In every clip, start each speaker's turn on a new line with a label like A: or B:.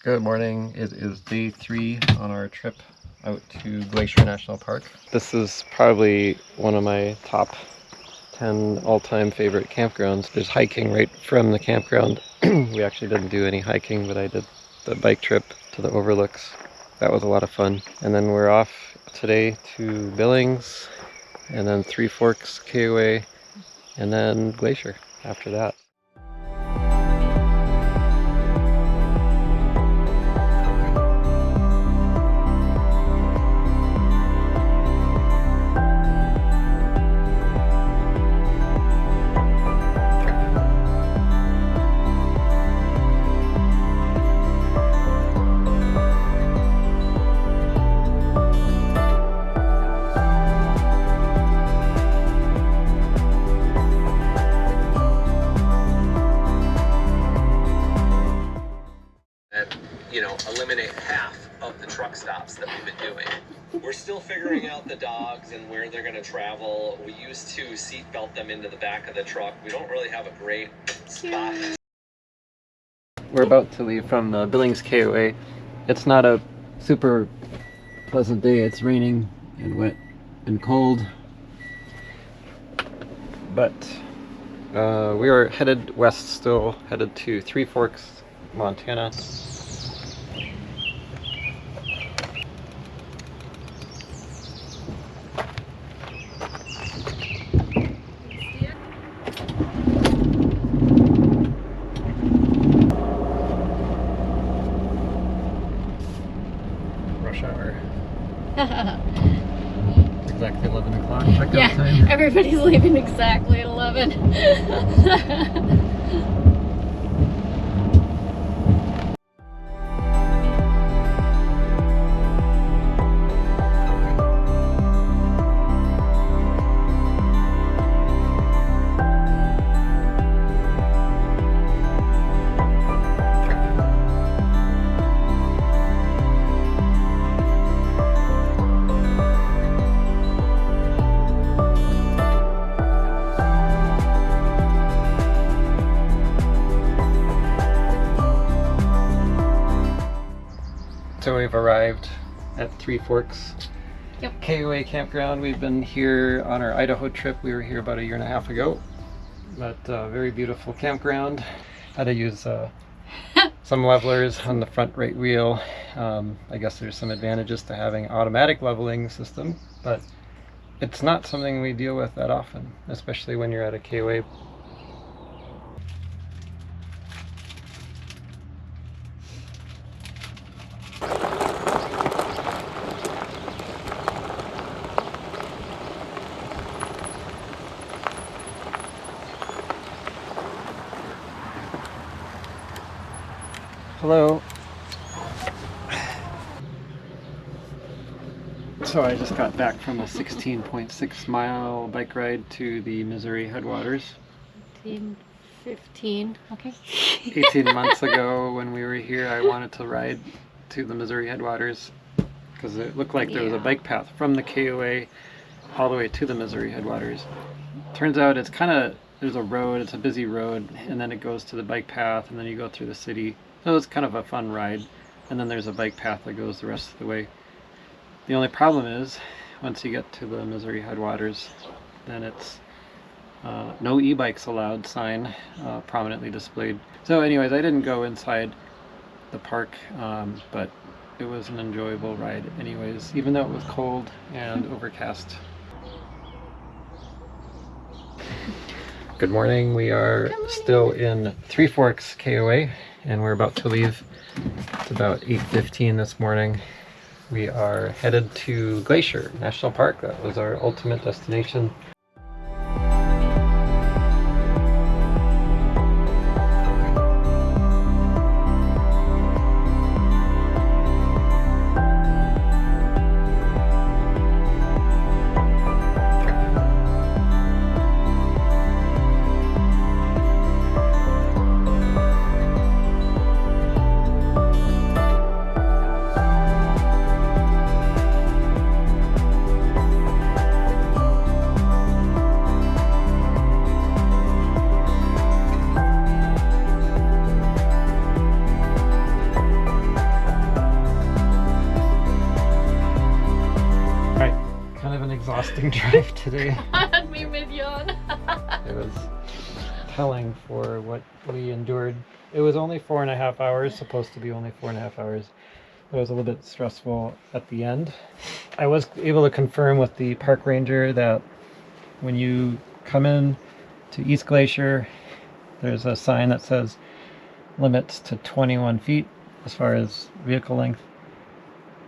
A: Good morning. It is day 3 on our trip out to Glacier National Park. This is probably one of my top 10 all-time favorite campgrounds. There's hiking right from the campground. We actually didn't do any hiking, but I did the bike trip to the overlooks. That was a lot of fun. And then we're off today to Billings, and then Three Forks KOA, and then Glacier after that.
B: Eliminate half of the truck stops that we've been doing. We're still figuring out the dogs and where they're going to travel. We used to seatbelt them into the back of the truck. We don't really have a great spot.
A: We're about to leave from the Billings KOA. It's not a super pleasant day. It's raining and wet and cold. But we are headed west still, headed to Three Forks, Montana. Rush hour. It's exactly 11 o'clock.
C: Yeah,
A: time.
C: Everybody's leaving exactly at 11.
A: So we've arrived at Three Forks
C: Yep.
A: KOA campground. We've been here on our Idaho trip. We were here about a year and a half ago. But very beautiful campground. Had to use some levelers on the front right wheel. I guess there's some advantages to having automatic leveling system, but it's not something we deal with that often, especially when you're at a KOA. Hello. So I just got back from a 16.6 mile bike ride to the Missouri headwaters.
C: 15, okay.
A: 18 months ago when we were here, I wanted to ride to the Missouri headwaters because it looked like there was a bike path from the KOA all the way to the Missouri headwaters. Turns out it's kind of, there's a road, it's a busy road, and then it goes to the bike path, and then you go through the city. So it's kind of a fun ride, and then there's a bike path that goes the rest of the way. The only problem is, once you get to the Missouri headwaters, then it's no e-bikes allowed sign prominently displayed. So anyways, I didn't go inside the park, but it was an enjoyable ride anyways, even though it was cold and overcast. Good morning. We are still in Three Forks KOA, and we're about to leave. It's about 8:15 this morning. We are headed to Glacier National Park. That was our ultimate destination. exhausting drive today.
C: Me with yawn.
A: It was telling for what we endured. It was only 4.5 hours, supposed to be only 4.5 hours. It was a little bit stressful at the end. I was able to confirm with the park ranger that when you come in to East Glacier, there's a sign that says limits to 21 feet as far as vehicle length.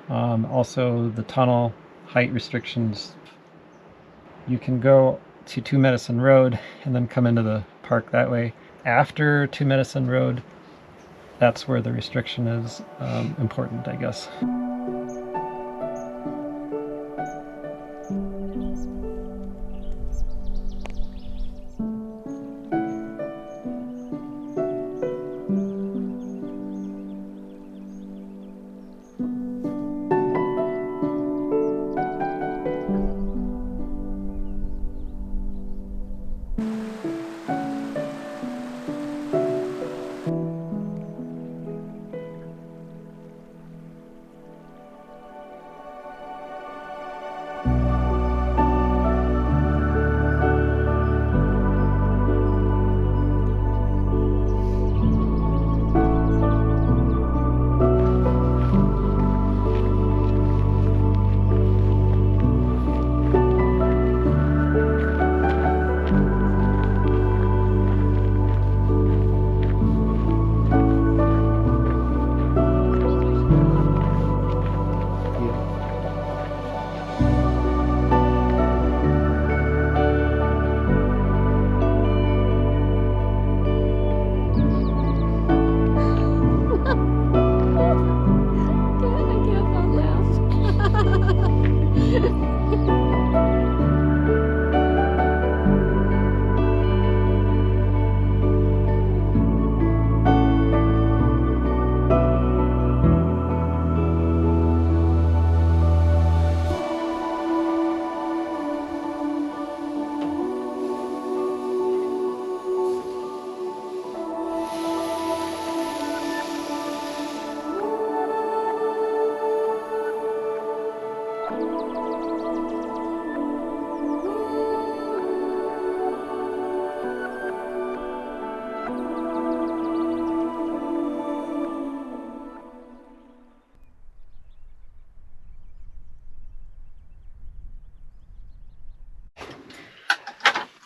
A: Also the tunnel height restrictions. You can go to Two Medicine Road and then come into the park that way. After Two Medicine Road, that's where the restriction is important, I guess.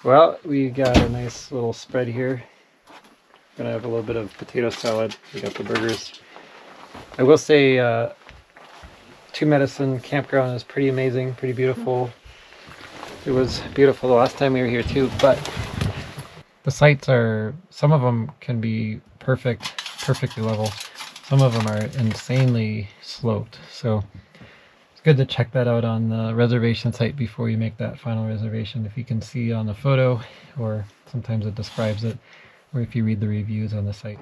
A: Well, we got a nice little spread here. Gonna have a little bit of potato salad. We got the burgers. I will say Two Medicine Campground is pretty amazing, pretty beautiful. It was beautiful the last time we were here too, but the sites are, some of them can be perfectly level. Some of them are insanely sloped. So it's good to check that out on the reservation site before you make that final reservation. If you can see on the photo, or sometimes it describes it, or if you read the reviews on the site.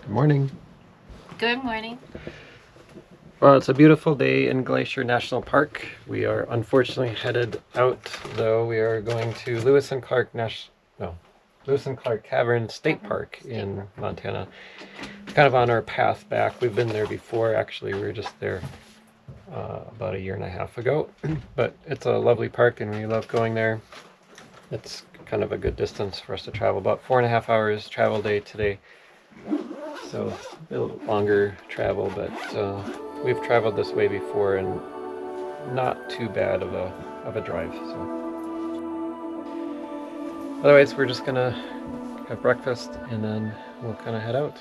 A: Good morning.
C: Good morning.
A: Well, it's a beautiful day in Glacier National Park. We are unfortunately headed out, though. We are going to Lewis and Clark Cavern State Park in Montana. Kind of on our path back. We've been there before, actually. We were just there about 1.5 years ago. But it's a lovely park and we love going there. It's kind of a good distance for us to travel. About 4.5 hours travel day today. So a little longer travel, but we've traveled this way before and not too bad of a drive. So otherwise, we're just gonna have breakfast and then we'll kind of head out.